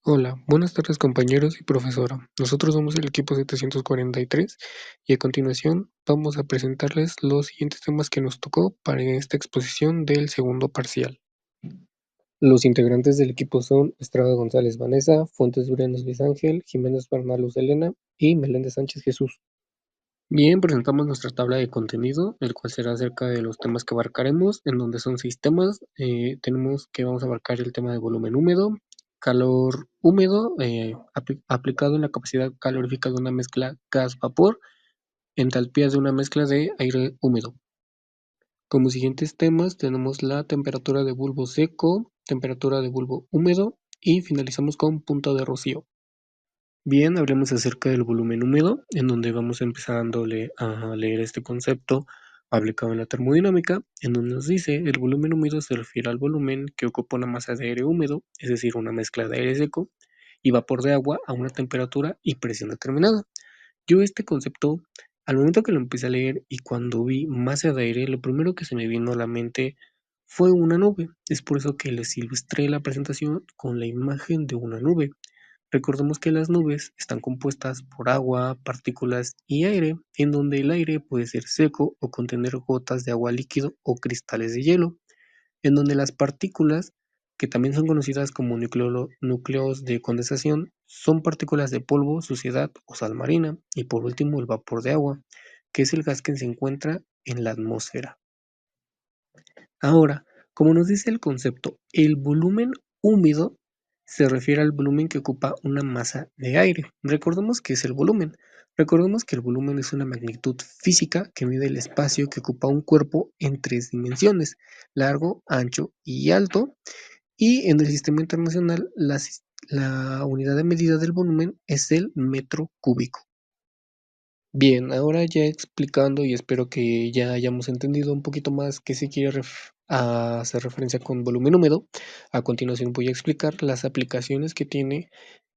Hola, buenas tardes compañeros y profesora. Nosotros somos el equipo 743 y a continuación vamos a presentarles los siguientes temas que nos tocó para esta exposición del segundo parcial. Los integrantes del equipo son Estrada González Vanessa, Fuentes Brenes Luis Ángel, Jiménez Bernal Luz Elena y Meléndez Sánchez Jesús. Bien, presentamos nuestra tabla de contenido, el cual será acerca de los temas que abarcaremos, en donde son 6 temas. Tenemos que vamos a abarcar el tema de volumen húmedo, calor húmedo, aplicado en la capacidad calorífica de una mezcla gas-vapor, entalpías de una mezcla de aire húmedo. Como siguientes temas tenemos la temperatura de bulbo seco, temperatura de bulbo húmedo y finalizamos con punto de rocío. Bien, hablemos acerca del volumen húmedo, en donde vamos empezándole a leer este concepto aplicado en la termodinámica, en donde nos dice el volumen húmedo se refiere al volumen que ocupa una masa de aire húmedo, es decir, una mezcla de aire seco y vapor de agua a una temperatura y presión determinada. Yo este concepto, al momento que lo empecé a leer y cuando vi masa de aire, lo primero que se me vino a la mente fue una nube. Es por eso que les ilustré la presentación con la imagen de una nube. Recordemos que las nubes están compuestas por agua, partículas y aire, en donde el aire puede ser seco o contener gotas de agua líquido o cristales de hielo, en donde las partículas, que también son conocidas como núcleos de condensación, son partículas de polvo, suciedad o sal marina, y por último el vapor de agua, que es el gas que se encuentra en la atmósfera. Ahora, como nos dice el concepto, el volumen húmedo se refiere al volumen que ocupa una masa de aire. Recordemos que es el volumen. Recordemos que el volumen es una magnitud física que mide el espacio que ocupa un cuerpo en 3 dimensiones, largo, ancho y alto. Y en el sistema internacional, la unidad de medida del volumen es el metro cúbico. Bien, ahora ya explicando y espero que ya hayamos entendido un poquito más qué se quiere hacer referencia con volumen húmedo. A continuación voy a explicar las aplicaciones que tiene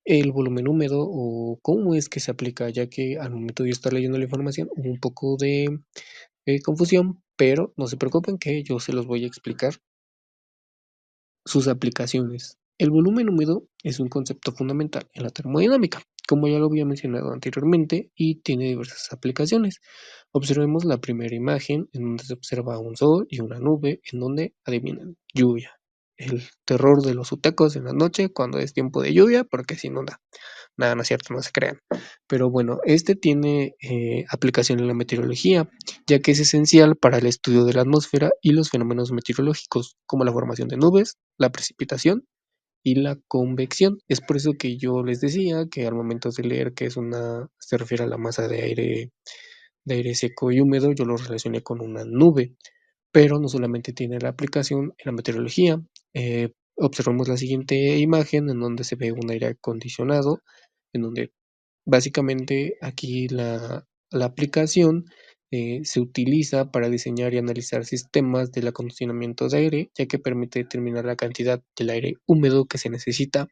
el volumen húmedo o cómo es que se aplica, ya que al momento de yo estar leyendo la información hubo un poco de confusión, pero no se preocupen que yo se los voy a explicar sus aplicaciones. El volumen húmedo es un concepto fundamental en la termodinámica, como ya lo había mencionado anteriormente, y tiene diversas aplicaciones. Observemos la primera imagen en donde se observa un sol y una nube en donde, adivinen, lluvia. El terror de los utecos en la noche cuando es tiempo de lluvia porque se inunda. Nada, no es cierto, no se crean. Pero bueno, este tiene aplicación en la meteorología, ya que es esencial para el estudio de la atmósfera y los fenómenos meteorológicos, como la formación de nubes, la precipitación y la convección. Es por eso que yo les decía que al momento de leer que se refiere a la masa de aire seco y húmedo, yo lo relacioné con una nube, pero no solamente tiene la aplicación en la meteorología. Observamos la siguiente imagen en donde se ve un aire acondicionado, en donde básicamente aquí la aplicación se utiliza para diseñar y analizar sistemas del acondicionamiento de aire, ya que permite determinar la cantidad del aire húmedo que se necesita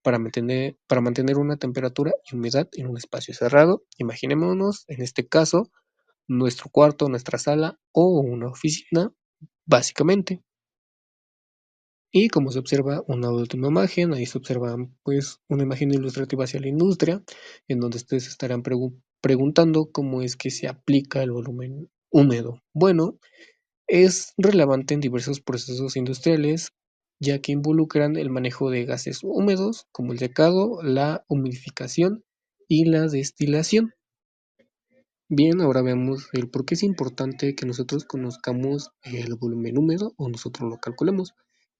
para mantener una temperatura y humedad en un espacio cerrado. Imaginémonos, en este caso, nuestro cuarto, nuestra sala o una oficina, básicamente. Y como se observa una última imagen, ahí se observa pues una imagen ilustrativa hacia la industria, en donde ustedes estarán preguntando cómo es que se aplica el volumen húmedo. Bueno, es relevante en diversos procesos industriales, ya que involucran el manejo de gases húmedos, como el secado, la humidificación y la destilación. Bien, ahora veamos el por qué es importante que nosotros conozcamos el volumen húmedo o nosotros lo calculemos.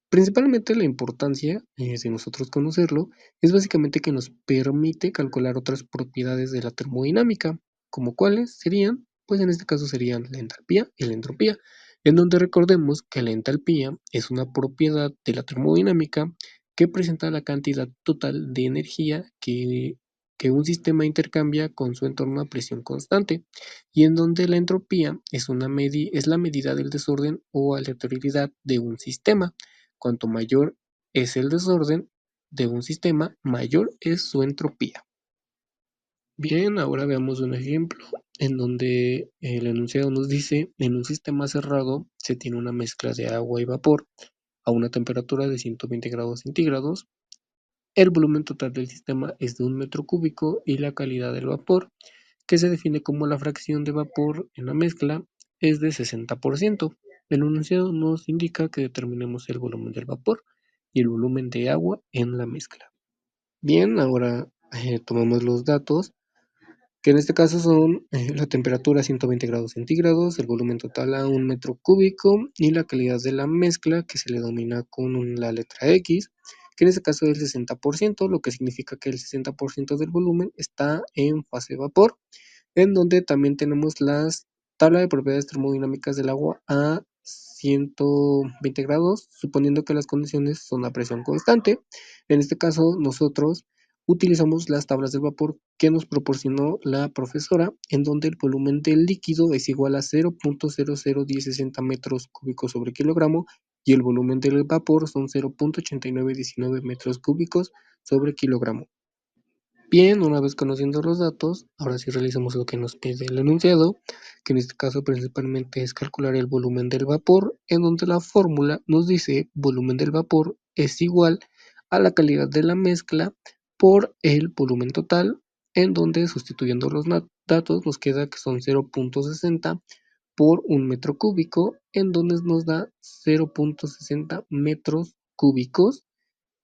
Principalmente la importancia de nosotros conocerlo es básicamente que nos permite calcular otras propiedades de la termodinámica, como cuáles serían, pues en este caso serían la entalpía y la entropía, en donde recordemos que la entalpía es una propiedad de la termodinámica que presenta la cantidad total de energía que un sistema intercambia con su entorno a presión constante, y en donde la entropía es la medida del desorden o aleatoriedad de un sistema. Cuanto mayor es el desorden de un sistema, mayor es su entropía. Bien, ahora veamos un ejemplo en donde el enunciado nos dice, en un sistema cerrado se tiene una mezcla de agua y vapor a una temperatura de 120 grados centígrados. El volumen total del sistema es de 1 metro cúbico y la calidad del vapor, que se define como la fracción de vapor en la mezcla, es de 60%. El enunciado nos indica que determinemos el volumen del vapor y el volumen de agua en la mezcla. Bien, ahora tomamos los datos, que en este caso son la temperatura a 120 grados centígrados, el volumen total a 1 metro cúbico y la calidad de la mezcla, que se le denomina con la letra X, que en este caso es el 60%, lo que significa que el 60% del volumen está en fase vapor, en donde también tenemos las tabla de propiedades termodinámicas del agua a 120 grados, suponiendo que las condiciones son a presión constante. En este caso, nosotros utilizamos las tablas del vapor que nos proporcionó la profesora, en donde el volumen del líquido es igual a 0.00160 metros cúbicos sobre kilogramo y el volumen del vapor son 0.8919 metros cúbicos sobre kilogramo. Bien, una vez conociendo los datos, ahora sí realizamos lo que nos pide el enunciado, que en este caso principalmente es calcular el volumen del vapor, en donde la fórmula nos dice volumen del vapor es igual a la calidad de la mezcla por el volumen total, en donde sustituyendo los datos nos queda que son 0.60 por 1 metro cúbico, en donde nos da 0.60 metros cúbicos.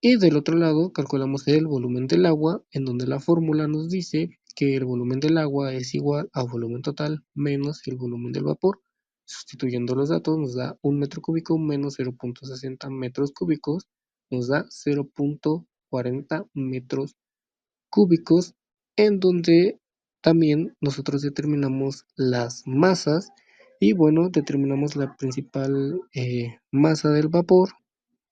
Y del otro lado calculamos el volumen del agua, en donde la fórmula nos dice que el volumen del agua es igual a volumen total menos el volumen del vapor. Sustituyendo los datos nos da 1 metro cúbico menos 0.60 metros cúbicos, nos da 0.40 metros cúbicos, en donde también nosotros determinamos las masas y bueno, determinamos la principal masa del vapor.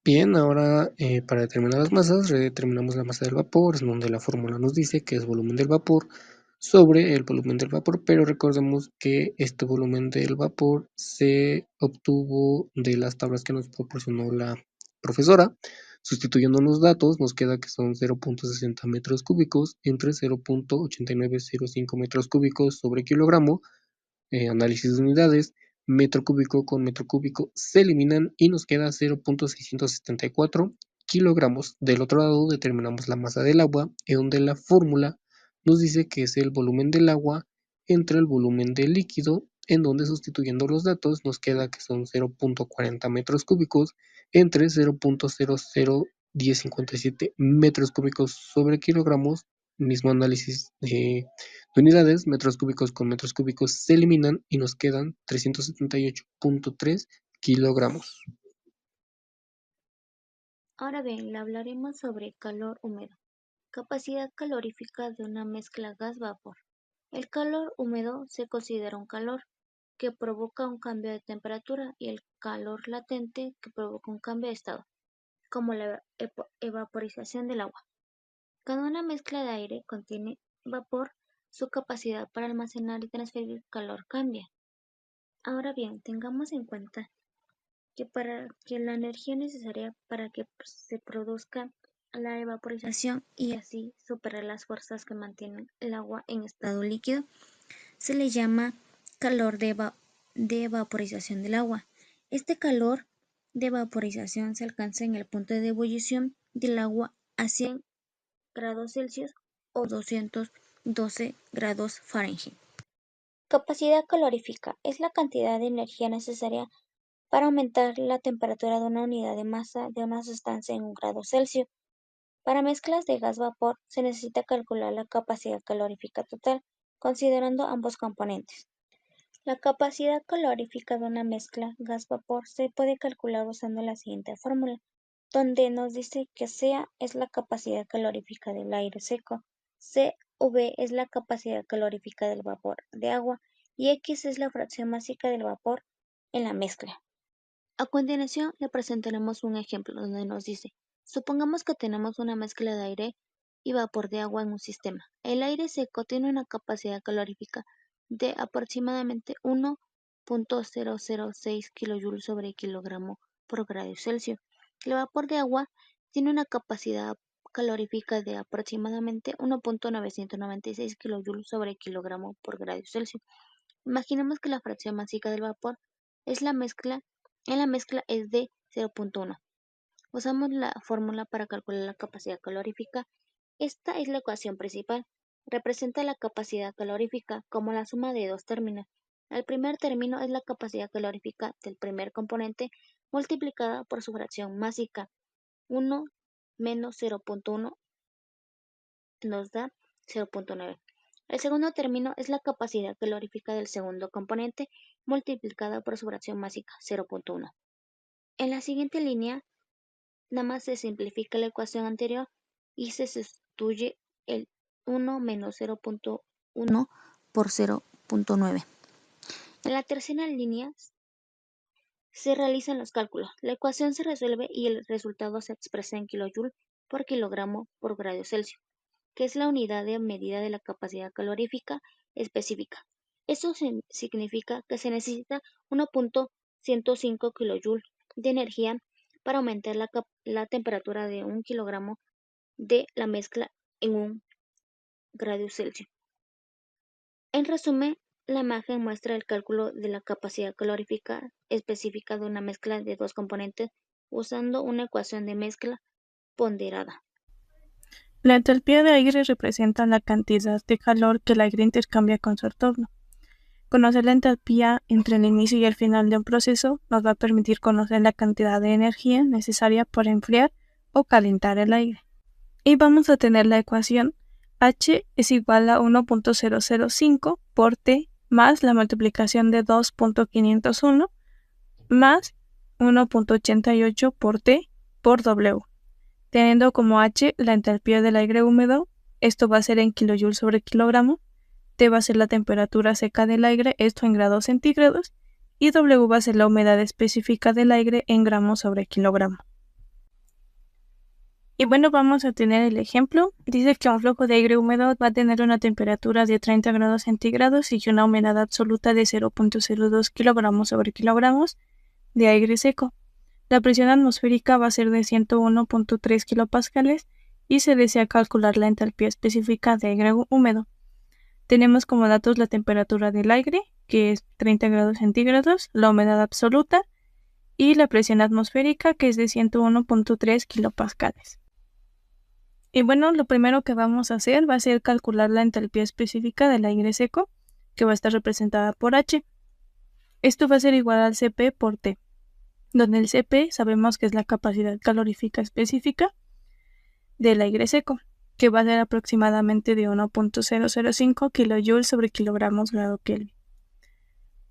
Bien, ahora para determinar las masas, redeterminamos la masa del vapor, en donde la fórmula nos dice que es volumen del vapor sobre el volumen del vapor, pero recordemos que este volumen del vapor se obtuvo de las tablas que nos proporcionó la profesora. Sustituyendo los datos, nos queda que son 0.60 metros cúbicos entre 0.8905 metros cúbicos sobre kilogramo. Análisis de unidades, metro cúbico con metro cúbico se eliminan y nos queda 0.674 kilogramos. Del otro lado determinamos la masa del agua, en donde la fórmula nos dice que es el volumen del agua entre el volumen del líquido, en donde sustituyendo los datos nos queda que son 0.40 metros cúbicos entre 0.001057 metros cúbicos sobre kilogramos. Mismo análisis de unidades, metros cúbicos con metros cúbicos se eliminan y nos quedan 378.3 kilogramos. Ahora bien, le hablaremos sobre calor húmedo. Capacidad calorífica de una mezcla gas-vapor. El calor húmedo se considera un calor que provoca un cambio de temperatura y el calor latente que provoca un cambio de estado, como la evaporización del agua. Cuando una mezcla de aire contiene vapor, su capacidad para almacenar y transferir calor cambia. Ahora bien, tengamos en cuenta que para que la energía necesaria para que se produzca la evaporización y así superar las fuerzas que mantienen el agua en estado líquido se le llama calor de evaporización del agua. Este calor de vaporización se alcanza en el punto de ebullición del agua a 100 grados Celsius o 212 grados Fahrenheit. Capacidad calorífica es la cantidad de energía necesaria para aumentar la temperatura de una unidad de masa de una sustancia en 1 grado Celsius. Para mezclas de gas-vapor se necesita calcular la capacidad calorífica total, considerando ambos componentes. La capacidad calorífica de una mezcla gas-vapor se puede calcular usando la siguiente fórmula, donde nos dice que Ca es la capacidad calorífica del aire seco, Cv es la capacidad calorífica del vapor de agua y X es la fracción másica del vapor en la mezcla. A continuación, le presentaremos un ejemplo donde nos dice, supongamos que tenemos una mezcla de aire y vapor de agua en un sistema. El aire seco tiene una capacidad calorífica de aproximadamente 1.006 kJ sobre kilogramo por grado Celsius. El vapor de agua tiene una capacidad calorífica de aproximadamente 1.996 kJ sobre kilogramo por grado Celsius. Imaginemos que la fracción másica del vapor es en la mezcla es de 0.1. Usamos la fórmula para calcular la capacidad calorífica. Esta es la ecuación principal. Representa la capacidad calorífica como la suma de dos términos. El primer término es la capacidad calorífica del primer componente multiplicada por su fracción másica. 1 menos 0.1 nos da 0.9. El segundo término es la capacidad calorífica del segundo componente multiplicada por su fracción másica, 0.1. En la siguiente línea, nada más se simplifica la ecuación anterior y se sustituye el 1 menos 0.1 por 0.9. En la tercera línea se realizan los cálculos. La ecuación se resuelve y el resultado se expresa en kilojoule por kilogramo por grado Celsius, que es la unidad de medida de la capacidad calorífica específica. Eso significa que se necesita 1.105 kJ de energía para aumentar la temperatura de 1 kilogramo de la mezcla en 1 grado Celsius. En resumen, la imagen muestra el cálculo de la capacidad calorífica específica de una mezcla de dos componentes usando una ecuación de mezcla ponderada. La entalpía de aire representa la cantidad de calor que el aire intercambia con su entorno. Conocer la entalpía entre el inicio y el final de un proceso nos va a permitir conocer la cantidad de energía necesaria para enfriar o calentar el aire. Y vamos a tener la ecuación H es igual a 1.005 por T más la multiplicación de 2.501 más 1.88 por T por W. Teniendo como H la entalpía del aire húmedo, esto va a ser en kilojoules sobre kilogramo, T va a ser la temperatura seca del aire, esto en grados centígrados, y W va a ser la humedad específica del aire en gramos sobre kilogramo. Y bueno, vamos a tener el ejemplo. Dice que un flujo de aire húmedo va a tener una temperatura de 30 grados centígrados y una humedad absoluta de 0.02 kilogramos sobre kilogramos de aire seco. La presión atmosférica va a ser de 101.3 kilopascales y se desea calcular la entalpía específica de aire húmedo. Tenemos como datos la temperatura del aire, que es 30 grados centígrados, la humedad absoluta y la presión atmosférica, que es de 101.3 kilopascales. Y bueno, lo primero que vamos a hacer va a ser calcular la entalpía específica del aire seco, que va a estar representada por H. Esto va a ser igual al Cp por T, donde el Cp sabemos que es la capacidad calorífica específica del aire seco, que va a ser aproximadamente de 1.005 kJ sobre kilogramos grado Kelvin,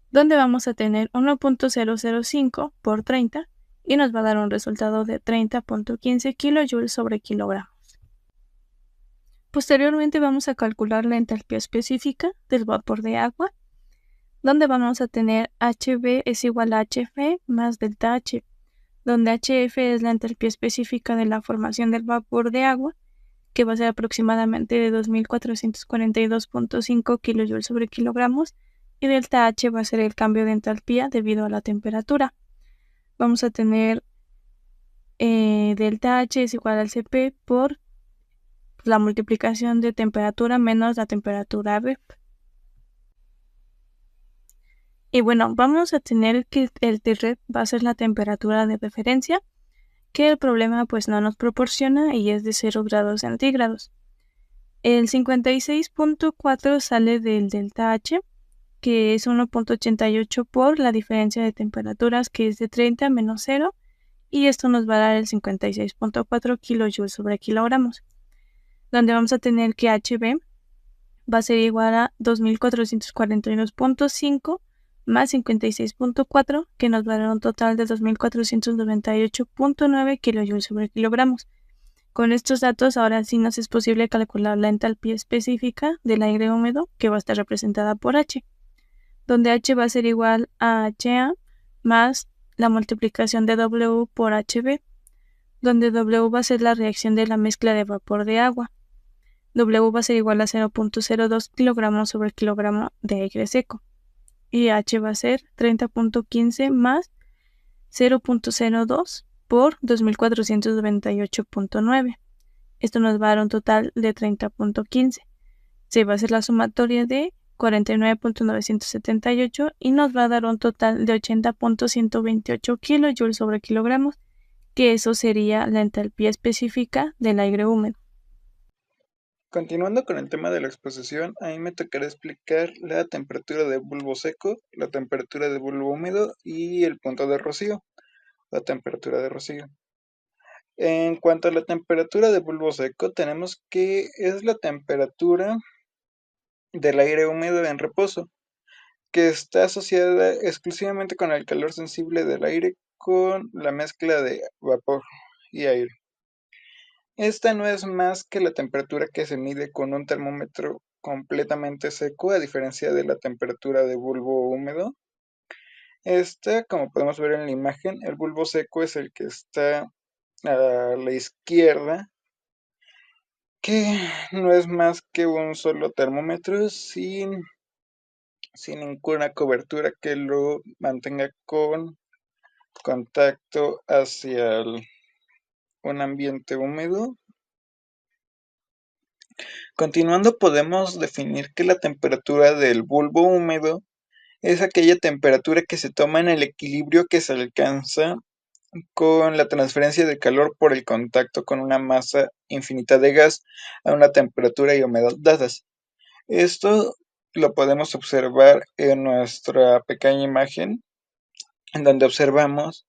donde vamos a tener 1.005 por 30 y nos va a dar un resultado de 30.15 kJ sobre kilogramos. Posteriormente vamos a calcular la entalpía específica del vapor de agua, donde vamos a tener HB es igual a HF más delta H, donde HF es la entalpía específica de la formación del vapor de agua, que va a ser aproximadamente de 2442.5 kJ sobre kilogramos, y delta H va a ser el cambio de entalpía debido a la temperatura. Vamos a tener delta H es igual al Cp por la multiplicación de temperatura menos la temperatura ref. Y bueno, vamos a tener que el Tref va a ser la temperatura de referencia, que el problema pues no nos proporciona y es de 0 grados centígrados. El 56.4 sale del delta H, que es 1.88 por la diferencia de temperaturas, que es de 30 menos 0, y esto nos va a dar el 56.4 kJ sobre kilogramos, donde vamos a tener que HB va a ser igual a 2442.5 más 56.4, que nos va a dar un total de 2498.9 kJ sobre kilogramos. Con estos datos ahora sí nos es posible calcular la entalpía específica del aire húmedo, que va a estar representada por H, donde H va a ser igual a HA más la multiplicación de W por HB, donde W va a ser la reacción de la mezcla de vapor de agua. W va a ser igual a 0.02 kilogramos sobre kilogramo de aire seco. Y H va a ser 30.15 más 0.02 por 2498.9. Esto nos va a dar un total de 30.15. Se va a hacer la sumatoria de 49.978 y nos va a dar un total de 80.128 kJ sobre kilogramos, que eso sería la entalpía específica del aire húmedo. Continuando con el tema de la exposición, a mí me tocará explicar la temperatura de bulbo seco, la temperatura de bulbo húmedo y el punto de rocío, la temperatura de rocío. En cuanto a la temperatura de bulbo seco, tenemos que es la temperatura del aire húmedo en reposo, que está asociada exclusivamente con el calor sensible del aire con la mezcla de vapor y aire. Esta no es más que la temperatura que se mide con un termómetro completamente seco, a diferencia de la temperatura de bulbo húmedo. Esta, como podemos ver en la imagen, el bulbo seco es el que está a la izquierda, que no es más que un solo termómetro sin ninguna cobertura que lo mantenga con contacto hacia un ambiente húmedo. Continuando, podemos definir que la temperatura del bulbo húmedo es aquella temperatura que se toma en el equilibrio que se alcanza con la transferencia de calor por el contacto con una masa infinita de gas a una temperatura y humedad dadas. Esto lo podemos observar en nuestra pequeña imagen, en donde observamos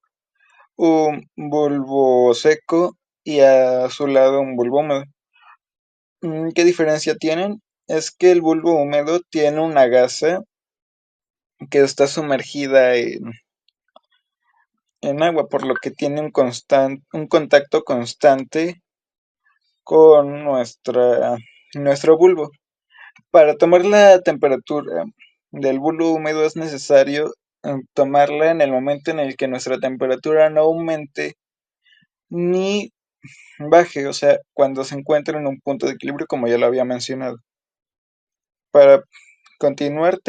un bulbo seco y a su lado un bulbo húmedo. ¿Qué diferencia tienen? Es que el bulbo húmedo tiene una gasa que está sumergida en agua, por lo que tiene un contacto constante con nuestro bulbo. Para tomar la temperatura del bulbo húmedo es necesario tomarla en el momento en el que nuestra temperatura no aumente ni baje, o sea, cuando se encuentra en un punto de equilibrio, como ya lo había mencionado. Para continuar,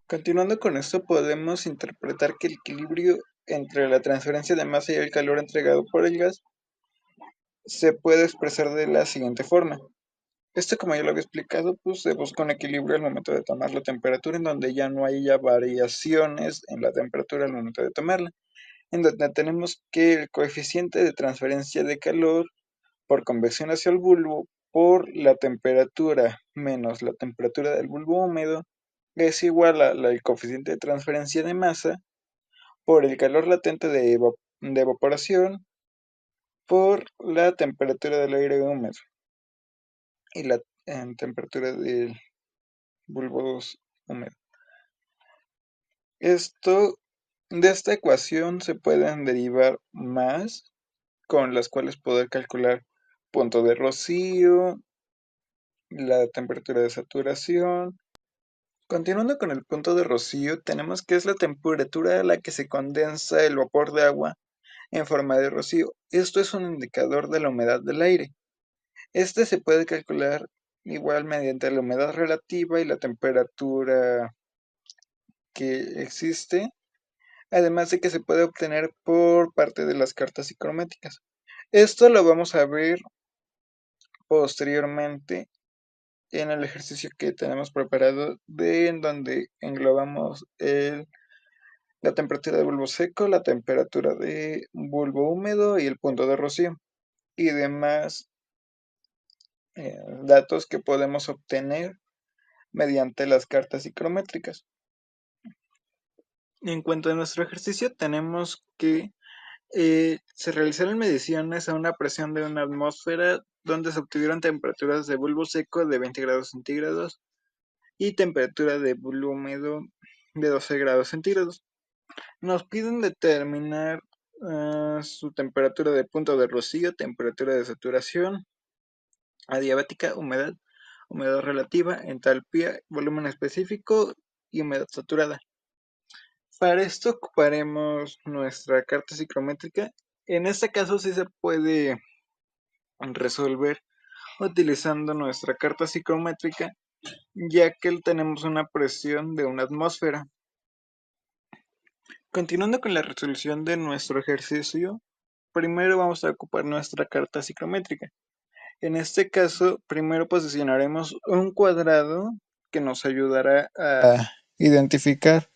continuando con esto, podemos interpretar que el equilibrio entre la transferencia de masa y el calor entregado por el gas se puede expresar de la siguiente forma. Esto, como ya lo había explicado, pues se busca un equilibrio al momento de tomar la temperatura, en donde ya no haya variaciones en la temperatura al momento de tomarla, en donde tenemos que el coeficiente de transferencia de calor por convección hacia el bulbo por la temperatura menos la temperatura del bulbo húmedo es igual al coeficiente de transferencia de masa por el calor latente de evaporación por la temperatura del aire húmedo y la temperatura del bulbo húmedo. De esta ecuación se pueden derivar más, con las cuales poder calcular punto de rocío, la temperatura de saturación. Continuando con el punto de rocío, tenemos que es la temperatura a la que se condensa el vapor de agua en forma de rocío. Esto es un indicador de la humedad del aire. Este se puede calcular igual mediante la humedad relativa y la temperatura que existe, además de que se puede obtener por parte de las cartas psicométricas. Esto lo vamos a ver posteriormente en el ejercicio que tenemos preparado, en donde englobamos la temperatura de bulbo seco, la temperatura de bulbo húmedo y el punto de rocío y demás datos que podemos obtener mediante las cartas psicométricas. En cuanto a nuestro ejercicio, tenemos que se realizaron mediciones a una presión de una atmósfera donde se obtuvieron temperaturas de bulbo seco de 20 grados centígrados y temperatura de bulbo húmedo de 12 grados centígrados. Nos piden determinar su temperatura de punto de rocío, temperatura de saturación, adiabática, humedad relativa, entalpía, volumen específico y humedad saturada. Para esto ocuparemos nuestra carta psicométrica. En este caso sí se puede resolver utilizando nuestra carta psicométrica, ya que tenemos una presión de una atmósfera. Continuando con la resolución de nuestro ejercicio, primero vamos a ocupar nuestra carta psicométrica. En este caso, primero posicionaremos un cuadrado que nos ayudará a identificar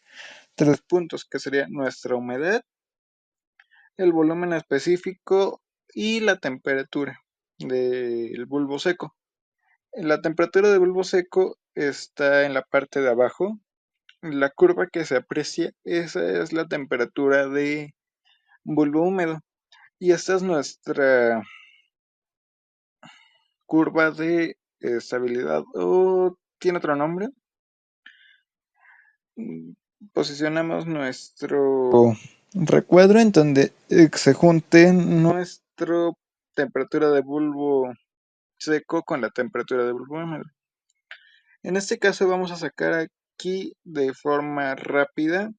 tres puntos, que sería nuestra humedad, el volumen específico y la temperatura del bulbo seco. La temperatura del bulbo seco está en la parte de abajo. La curva que se aprecia, esa es la temperatura de bulbo húmedo. Y esta es nuestra curva de estabilidad, o tiene otro nombre. Posicionamos nuestro recuadro en donde se junte nuestra temperatura de bulbo seco con la temperatura de bulbo húmedo. En este caso vamos a sacar aquí de forma rápida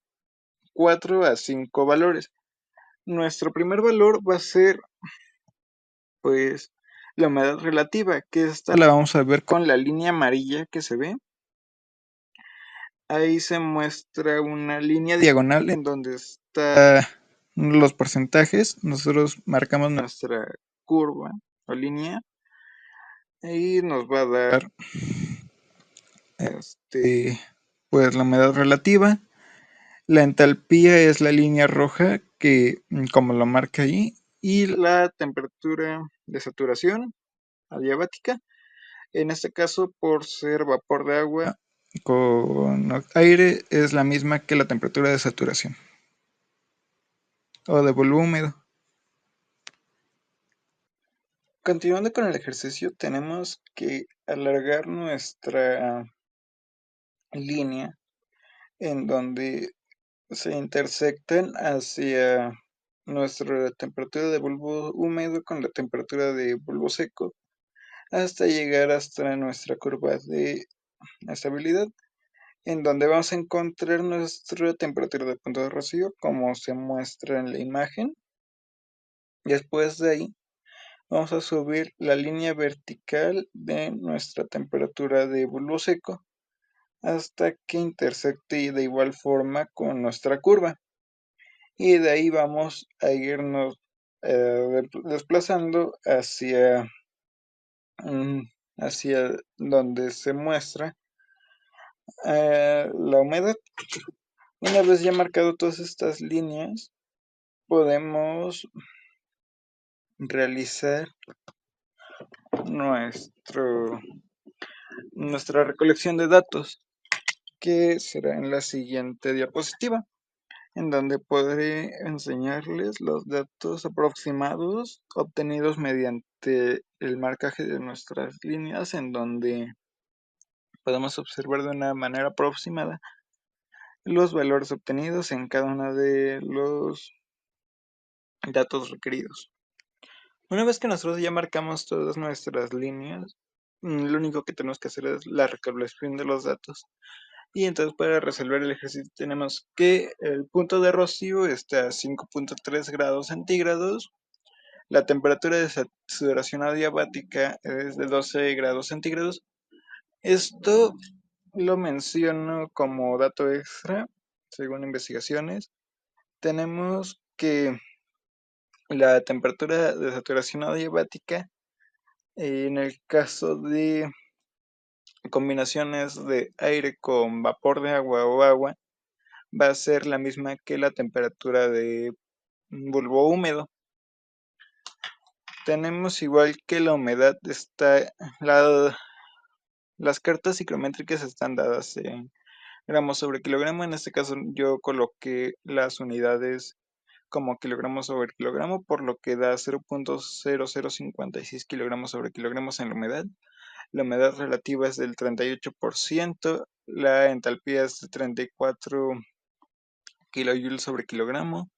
4 a 5 valores. Nuestro primer valor va a ser pues la humedad relativa, que esta la vamos a ver con la línea amarilla que se ve. Ahí se muestra una línea diagonal en donde están los porcentajes. Nosotros marcamos nuestra curva o línea y nos va a dar pues la humedad relativa. La entalpía es la línea roja que como lo marca ahí, y la temperatura de saturación adiabática, en este caso por ser vapor de agua con aire, es la misma que la temperatura de saturación o de volumen húmedo. Continuando con el ejercicio, tenemos que alargar nuestra línea en donde se intersectan hacia nuestra temperatura de bulbo húmedo con la temperatura de bulbo seco, hasta llegar hasta nuestra curva de estabilidad, en donde vamos a encontrar nuestra temperatura de punto de rocío como se muestra en la imagen. Después de ahí vamos a subir la línea vertical de nuestra temperatura de bulbo seco hasta que intersecte de igual forma con nuestra curva, y de ahí vamos a irnos desplazando hacia donde se muestra la humedad. Una vez ya marcado todas estas líneas, podemos realizar nuestra recolección de datos, que será en la siguiente diapositiva, en donde podré enseñarles los datos aproximados obtenidos mediante el marcaje de nuestras líneas, en donde podemos observar de una manera aproximada los valores obtenidos en cada uno de los datos requeridos. Una vez que nosotros ya marcamos todas nuestras líneas, lo único que tenemos que hacer es la recolección de los datos. Y entonces para resolver el ejercicio tenemos que el punto de rocío está a 5.3 grados centígrados. La temperatura de saturación adiabática es de 12 grados centígrados. Esto lo menciono como dato extra, según investigaciones. Tenemos que la temperatura de saturación adiabática, en el caso de combinaciones de aire con vapor de agua o agua, va a ser la misma que la temperatura de bulbo húmedo. Tenemos igual que la humedad las cartas ciclométricas están dadas en gramos sobre kilogramo. En este caso yo coloqué las unidades como kilogramos sobre kilogramo, por lo que da 0.0056 kilogramos sobre kilogramos en la humedad. La humedad relativa es del 38%, la entalpía es de 34 kilojoules sobre kilogramo,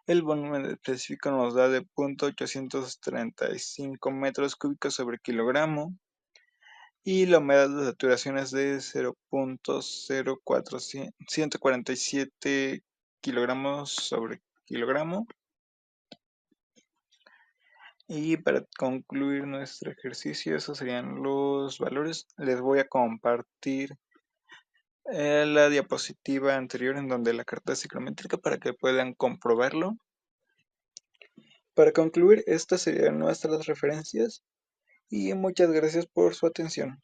el volumen específico nos da de 0.835 metros cúbicos sobre kilogramo, y la humedad de saturación es de 0.147 kilogramos sobre kilogramo. Y para concluir nuestro ejercicio, esos serían los valores. Les voy a compartir la diapositiva anterior en donde la carta ciclométrica para que puedan comprobarlo. Para concluir, estas serían nuestras referencias y muchas gracias por su atención.